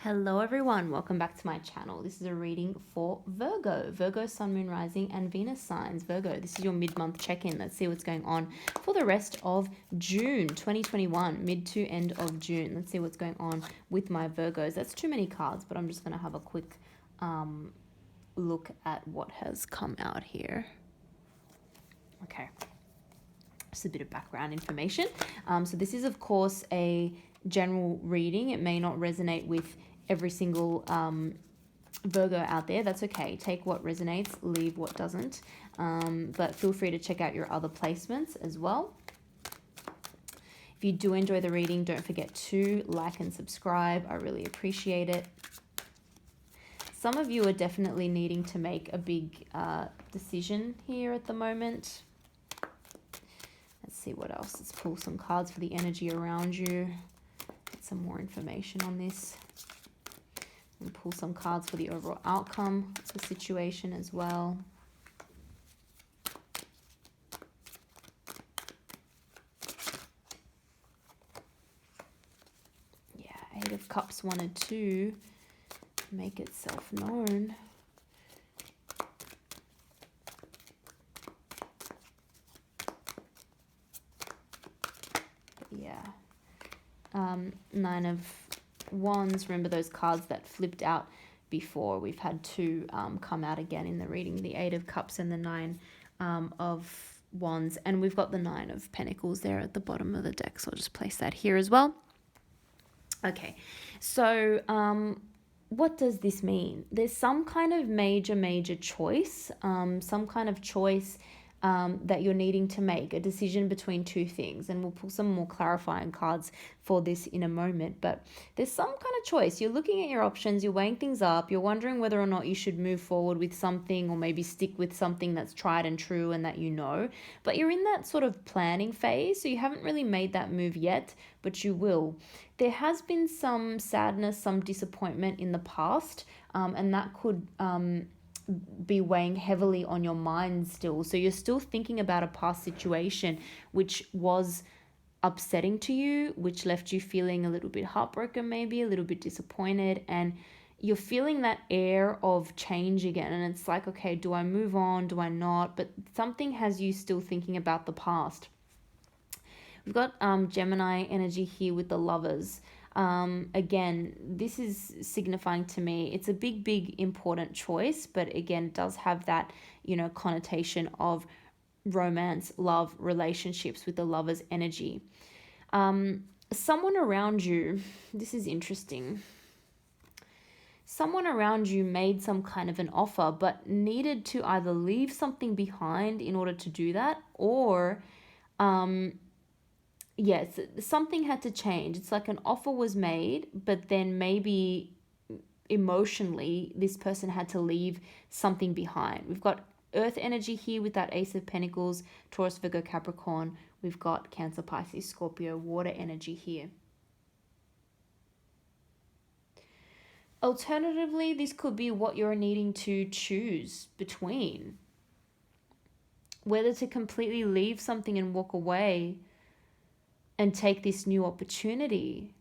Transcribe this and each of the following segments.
Hello everyone, welcome back to my channel. This is a reading for Virgo, Sun, Moon, Rising and Venus signs. Virgo, this is your mid-month check-in. Let's see what's going on for the rest of June 2021, mid to end of June. Let's see what's going on with my Virgos. That's too many cards, but I'm just going to have a quick look at what has come out here. Okay. Just a bit of background information. So this is, of course, a general reading. It may not resonate with every single Virgo out there. That's okay. Take what resonates, leave what doesn't. But feel free to check out your other placements as well. If you do enjoy the reading, don't forget to like and subscribe. I really appreciate it. Some of you are definitely needing to make a big decision here at the moment. Let's see what else. Let's pull some cards for the energy around you. Get some more information on this. And pull some cards for the overall outcome of the situation as well. Yeah, Eight of Cups wanted to make itself known. Yeah. Nine of Wands. Remember those cards that flipped out before? We've had two come out again in the reading. The Eight of Cups and the Nine of Wands. And we've got the Nine of Pentacles there at the bottom of the deck. So I'll just place that here as well. Okay. So what does this mean? There's some kind of major choice. Some kind of choice that you're needing to make, a decision between two things, and we'll pull some more clarifying cards for this in a moment. But there's some kind of choice. You're looking at your options, you're weighing things up, you're wondering whether or not you should move forward with something or maybe stick with something that's tried and true and that you know, but you're in that sort of planning phase, so you haven't really made that move yet, but you will. There has been some sadness, some disappointment in the past, and that could be weighing heavily on your mind still. So you're still thinking about a past situation which was upsetting to you, which left you feeling a little bit heartbroken, maybe a little bit disappointed, and you're feeling that air of change again. And it's like, okay, do I move on? Do I not? But something has you still thinking about the past. We've got Gemini energy here with the Lovers. Again, this is signifying to me it's a big important choice, but again, it does have that, connotation of romance, love, relationships with the Lovers energy. Someone around you, this is interesting. Someone around you made some kind of an offer, but needed to either leave something behind in order to do that, or yes, something had to change. It's like an offer was made, but then maybe emotionally this person had to leave something behind. We've got Earth energy here with that Ace of Pentacles, Taurus, Virgo, Capricorn. We've got Cancer, Pisces, Scorpio, water energy here. Alternatively, this could be what you're needing to choose between. Whether to completely leave something and walk away and take this new opportunity.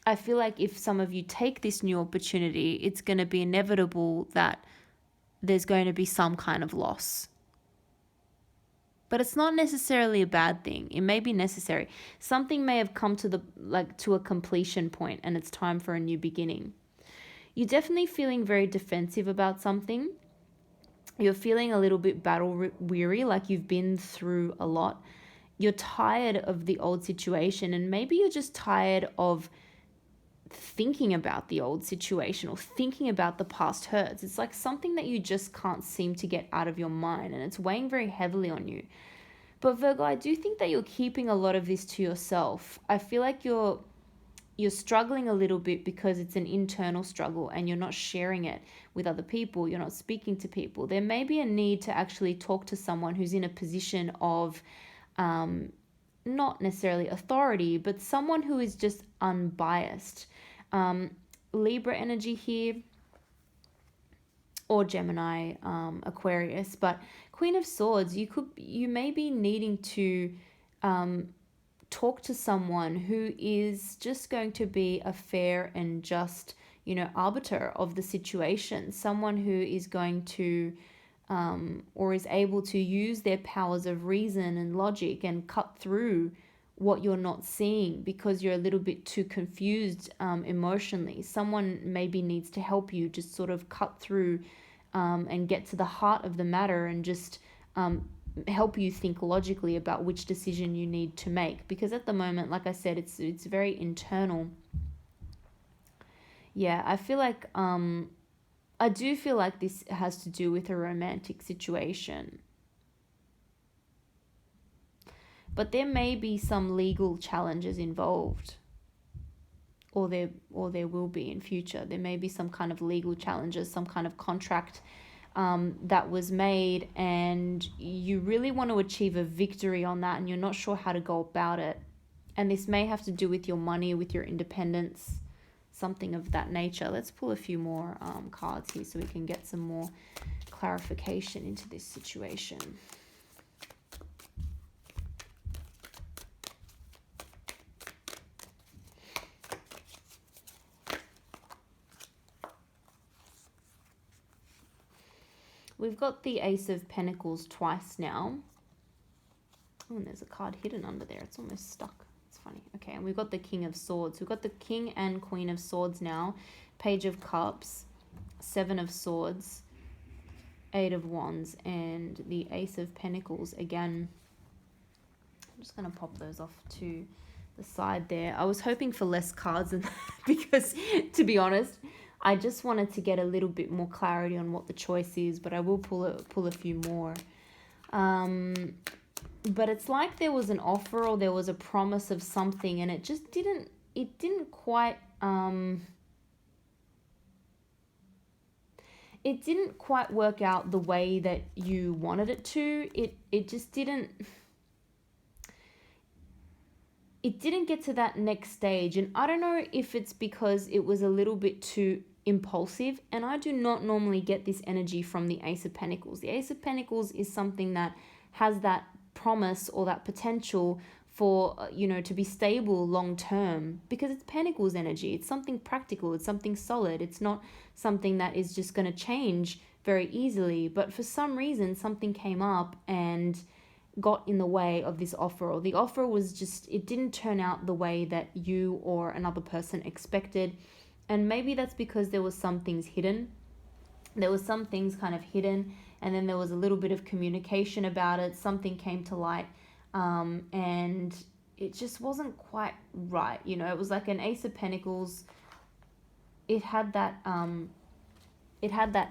I feel like if some of you take this new opportunity, it's going to be inevitable that there's going to be some kind of loss. But it's not necessarily a bad thing. It may be necessary. Something may have come to a completion point and it's time for a new beginning. You're definitely feeling very defensive about something. You're feeling a little bit battle weary, like you've been through a lot. You're tired of the old situation, and maybe you're just tired of thinking about the old situation or thinking about the past hurts. It's like something that you just can't seem to get out of your mind, and it's weighing very heavily on you. But Virgo, I do think that you're keeping a lot of this to yourself. I feel like you're struggling a little bit because it's an internal struggle and you're not sharing it with other people. You're not speaking to people. There may be a need to actually talk to someone who's in a position of not necessarily authority, but someone who is just unbiased. Libra energy here, or Gemini, Aquarius, but Queen of Swords, you may be needing to talk to someone who is just going to be a fair and just, arbiter of the situation, someone who is going to or is able to use their powers of reason and logic and cut through what you're not seeing because you're a little bit too confused emotionally. Someone maybe needs to help you just sort of cut through and get to the heart of the matter and just help you think logically about which decision you need to make. Because at the moment, like I said, it's very internal. Yeah, I feel like I do feel like this has to do with a romantic situation. But there may be some legal challenges involved. Or there will be in future. There may be some kind of legal challenges, some kind of contract that was made, and you really want to achieve a victory on that, and you're not sure how to go about it. And this may have to do with your money, with your independence, something of that nature. Let's pull a few more cards here so we can get some more clarification into this situation. We've got the Ace of Pentacles twice now. Oh, and there's a card hidden under there. It's almost stuck. It's funny. Okay, and we've got the King of Swords. We've got the King and Queen of Swords now. Page of Cups, Seven of Swords, Eight of Wands, and the Ace of Pentacles again. I'm just going to pop those off to the side there. I was hoping for less cards than that because, to be honest, I just wanted to get a little bit more clarity on what the choice is, but I will pull a few more. But it's like there was an offer or there was a promise of something, and it just didn't quite work out the way that you wanted it to. It just didn't get to that next stage. And I don't know if it's because it was a little bit too impulsive, and I do not normally get this energy from the Ace of Pentacles. The Ace of Pentacles is something that has that promise or that potential for, to be stable long term, because it's Pentacles energy. It's something practical. It's something solid. It's not something that is just going to change very easily. But for some reason, something came up and got in the way of this offer, or the offer was just, it didn't turn out the way that you or another person expected. And maybe that's because there was some things hidden. There was some things kind of hidden, and then there was a little bit of communication about it. Something came to light, and it just wasn't quite right. It was like an Ace of Pentacles. It had that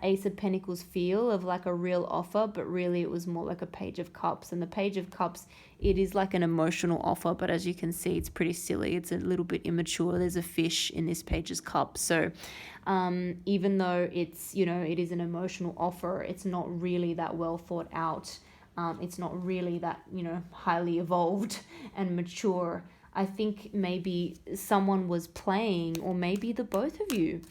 Ace of Pentacles feel of like a real offer, but really it was more like a Page of Cups. And the Page of Cups, it is like an emotional offer, but as you can see, it's pretty silly. It's a little bit immature. There's a fish in this Page of Cups. So even though it's, it is an emotional offer, it's not really that well thought out. It's not really that, highly evolved and mature. I think maybe someone was playing, or maybe the both of you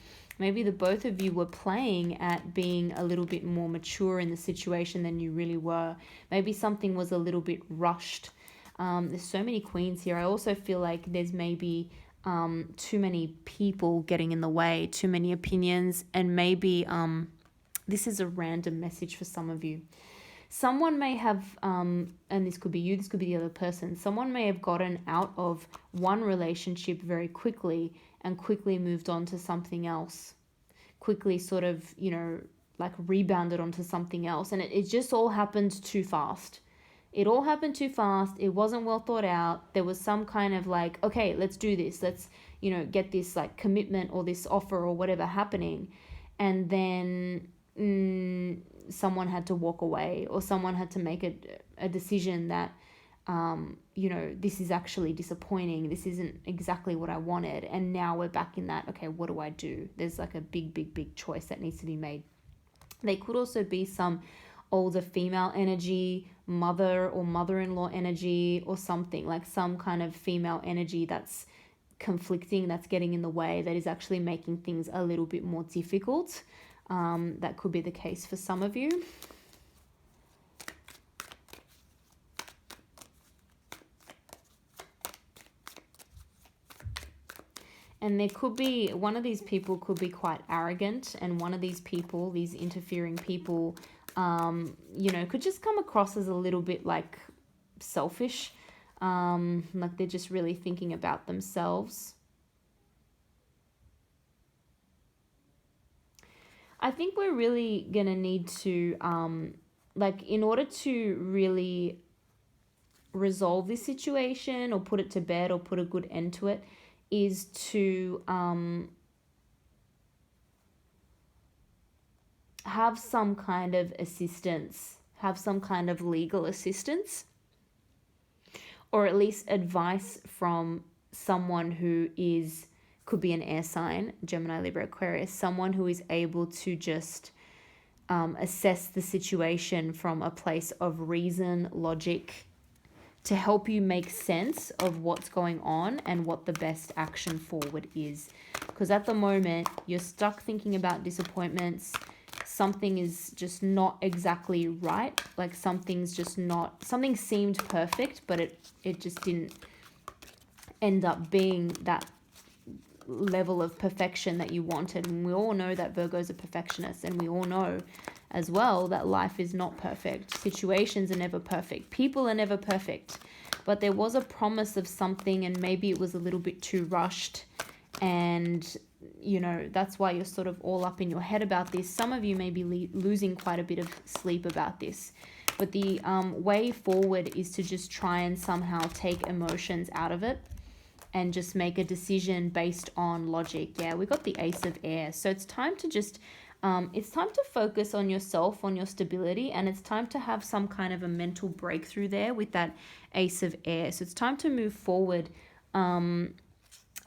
were playing at being a little bit more mature in the situation than you really were. Maybe something was a little bit rushed. There's so many queens here. I also feel like there's maybe too many people getting in the way, too many opinions, and maybe this is a random message for some of you. Someone may have, and this could be you, this could be the other person, someone may have gotten out of one relationship very quickly and quickly moved on to something else, quickly sort of, like rebounded onto something else. And it just all happened too fast. It all happened too fast. It wasn't well thought out. There was some kind of like, okay, let's do this. Let's, get this like commitment or this offer or whatever happening. And then someone had to walk away, or someone had to make a decision that, this is actually disappointing. This isn't exactly what I wanted. And now we're back in that, okay, what do I do? There's like a big choice that needs to be made. There could also be some older female energy, mother or mother-in-law energy, or something like some kind of female energy that's conflicting, that's getting in the way, that is actually making things a little bit more difficult. That could be the case for some of you. And there could be, one of these people could be quite arrogant, and one of these people, these interfering people, you know, could just come across as a little bit like selfish, like they're just really thinking about themselves. I think we're really going to need to, like, in order to really resolve this situation or put it to bed or put a good end to it, is to have some kind of assistance, have some kind of legal assistance, or at least advice from someone who is, could be an air sign, Gemini, Libra, Aquarius, someone who is able to just assess the situation from a place of reason, logic, to help you make sense of what's going on and what the best action forward is. Because at the moment, you're stuck thinking about disappointments. Something is just not exactly right. Like something's just not, something seemed perfect, but it just didn't end up being that level of perfection that you wanted. And we all know that Virgos are perfectionists, and we all know as well that life is not perfect. Situations are never perfect. People are never perfect. But there was a promise of something, and maybe it was a little bit too rushed. And, you know, that's why you're sort of all up in your head about this. Some of you may be losing quite a bit of sleep about this. But the way forward is to just try and somehow take emotions out of it and just make a decision based on logic. Yeah, we got the Ace of Air. So it's time to just, it's time to focus on yourself, on your stability, and it's time to have some kind of a mental breakthrough there with that Ace of Air. So it's time to move forward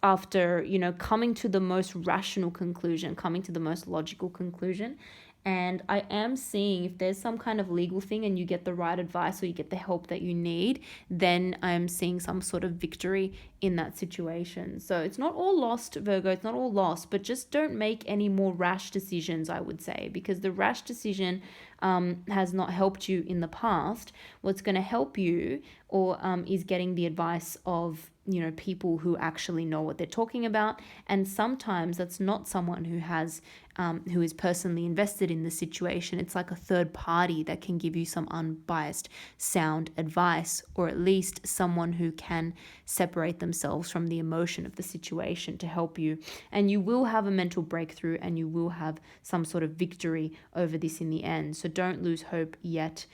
after, you know, coming to the most rational conclusion, coming to the most logical conclusion. And I am seeing if there's some kind of legal thing and you get the right advice or you get the help that you need, then I'm seeing some sort of victory in that situation. So it's not all lost, Virgo, it's not all lost, but just don't make any more rash decisions, I would say, because the rash decision has not helped you in the past. What's going to help you or is getting the advice of, you know, people who actually know what they're talking about. And sometimes that's not someone who has who is personally invested in the situation. It's like a third party that can give you some unbiased, sound advice, or at least someone who can separate themselves from the emotion of the situation to help you. And you will have a mental breakthrough, and you will have some sort of victory over this in the end. So don't lose hope yet.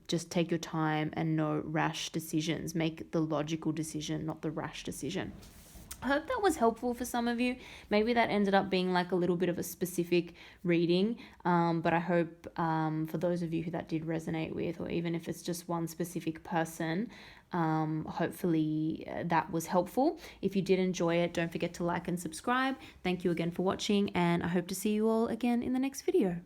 Just take your time and no rash decisions. Make the logical decision, not the rash decision. I hope that was helpful for some of you. Maybe that ended up being like a little bit of a specific reading, but I hope for those of you who that did resonate with, or even if it's just one specific person, hopefully that was helpful. If you did enjoy it, don't forget to like and subscribe. Thank you again for watching, and I hope to see you all again in the next video.